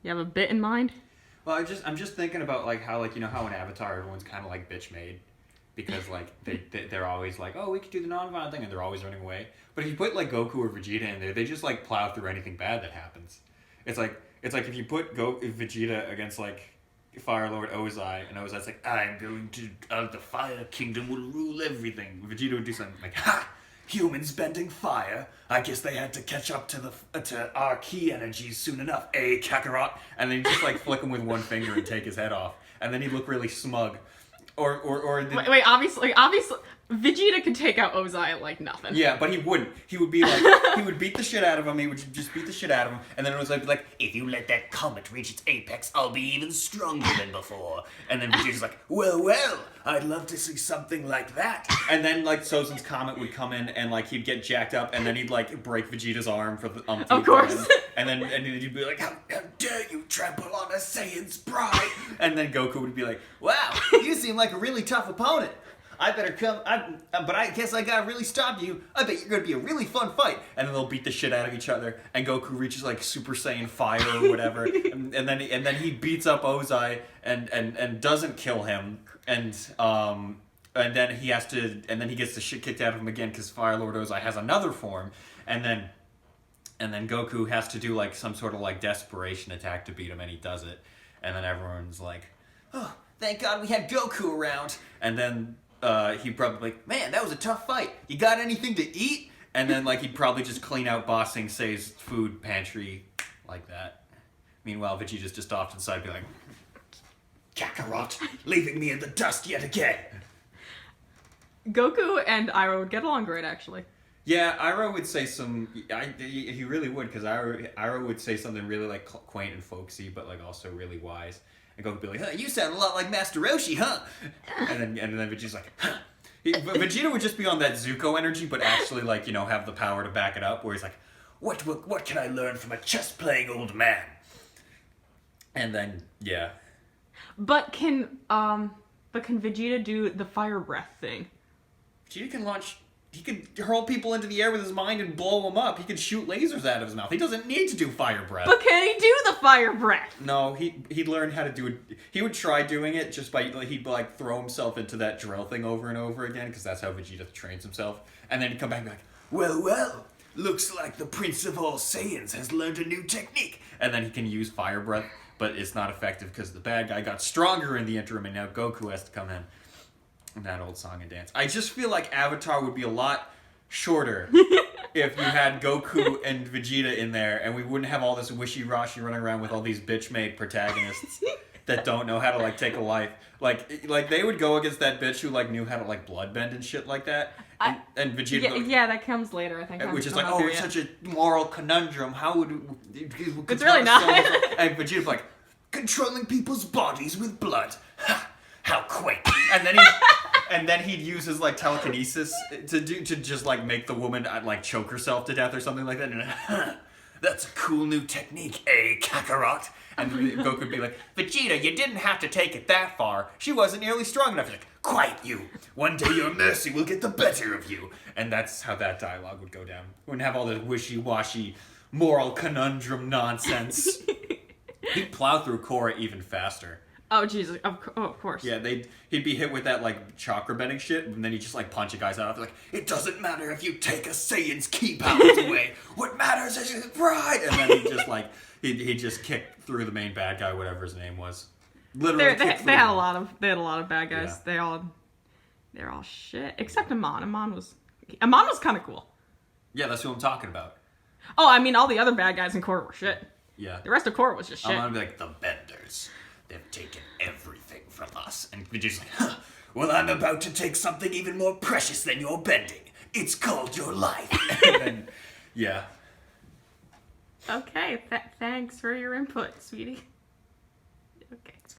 You have a bit in mind? Well, I'm just thinking about like how like how in Avatar everyone's kind of like bitch made because like they're always like, oh, we could do the non-violent thing, and they're always running away. But if you put like Goku or Vegeta in there, they just like plow through anything bad that happens. It's like if you put Vegeta against like Fire Lord Ozai, and Ozai's like, I'm going to the Fire Kingdom will rule everything. Vegeta would do something like, ha! Humans bending fire. I guess they had to catch up to our key energies soon enough, eh, Kakarot? And then he'd just like flick him with one finger and take his head off, and then he'd look really smug. Wait, obviously, Vegeta could take out Ozai like nothing. Yeah, but he wouldn't. He would be like, he would beat the shit out of him. He would just beat the shit out of him, and then it was like, if you let that comet reach its apex, I'll be even stronger than before. And then Vegeta's like, well, I'd love to see something like that. And then like Sozin's comet would come in, and like he'd get jacked up, and then he'd like break Vegeta's arm for the Of course. And then he'd be like, how dare you trample on a Saiyan's pride? And then Goku would be like, wow, you seem like a really tough opponent. I better come, but I guess I gotta really stop you. I bet you're gonna be a really fun fight. And then they'll beat the shit out of each other, and Goku reaches like Super Saiyan Fire or whatever, and then he beats up Ozai and doesn't kill him, and then he gets the shit kicked out of him again because Fire Lord Ozai has another form, and then Goku has to do like some sort of like desperation attack to beat him, and he does it, and then everyone's like, oh, thank God we had Goku around, and then. He'd probably like, man, that was a tough fight. You got anything to eat? And then like he'd probably just clean out Boss Sing Se's food pantry like that. Meanwhile, Vegeta's just off to the side, be like, Kakarot, leaving me in the dust yet again. Goku and Iroh would get along great, actually. Yeah, Iroh would say he really would, because Iroh would say something really like quaint and folksy, but like also really wise. And Goku would be like, huh, you sound a lot like Master Roshi, huh? And then Vegeta's like, huh. Vegeta would just be on that Zuko energy, but actually like, have the power to back it up, where he's like, what can I learn from a chess-playing old man? And then, yeah. But can Vegeta do the fire breath thing? Vegeta he could hurl people into the air with his mind and blow them up. He could shoot lasers out of his mouth. He doesn't need to do fire breath. But can he do the fire breath? No, he'd learn how to do it. He would try doing it just by, he'd like throw himself into that drill thing over and over again, because that's how Vegeta trains himself. And then he'd come back and be like, well, looks like the Prince of all Saiyans has learned a new technique. And then he can use fire breath, but it's not effective because the bad guy got stronger in the interim, and now Goku has to come in. That old song and dance. I just feel like Avatar would be a lot shorter if you had Goku and Vegeta in there, and we wouldn't have all this wishy-washy running around with all these bitch-made protagonists that don't know how to like take a life. Like they would go against that bitch who like knew how to like bloodbend and shit like that. And Vegeta yeah, that comes later, I think. Which is like, oh, it's such a moral conundrum. How would it's really not. And Vegeta's like, controlling people's bodies with blood. How quaint. And then he'd use his like telekinesis to just like make the woman like choke herself to death or something like that. And that's a cool new technique, eh, Kakarot? And Goku would be like, Vegeta, you didn't have to take it that far. She wasn't nearly strong enough. He's like, quiet you. One day your mercy will get the better of you. And that's how that dialogue would go down. We wouldn't have all this wishy-washy moral conundrum nonsense. He'd plow through Korra even faster. Oh, Jesus. Of course. Yeah, he'd be hit with that, like, chakra bending shit, and then he'd just, like, punch a guy's out. Like, it doesn't matter if you take a Saiyan's ki powers away. What matters is his pride. And then he'd just, like, he'd just kick through the main bad guy, whatever his name was. Literally they had a lot of bad guys. Yeah. They're all shit. Except Amon. Amon was kind of cool. Yeah, that's what I'm talking about. Oh, I mean, all the other bad guys in Korra were shit. Yeah. The rest of Korra was just shit. I'm gonna be like, the Benders. They've taken everything from us. And Vegeta's like, huh, well, I'm about to take something even more precious than your bending. It's called your life. And then, yeah. Okay, thanks for your input, sweetie. Okay.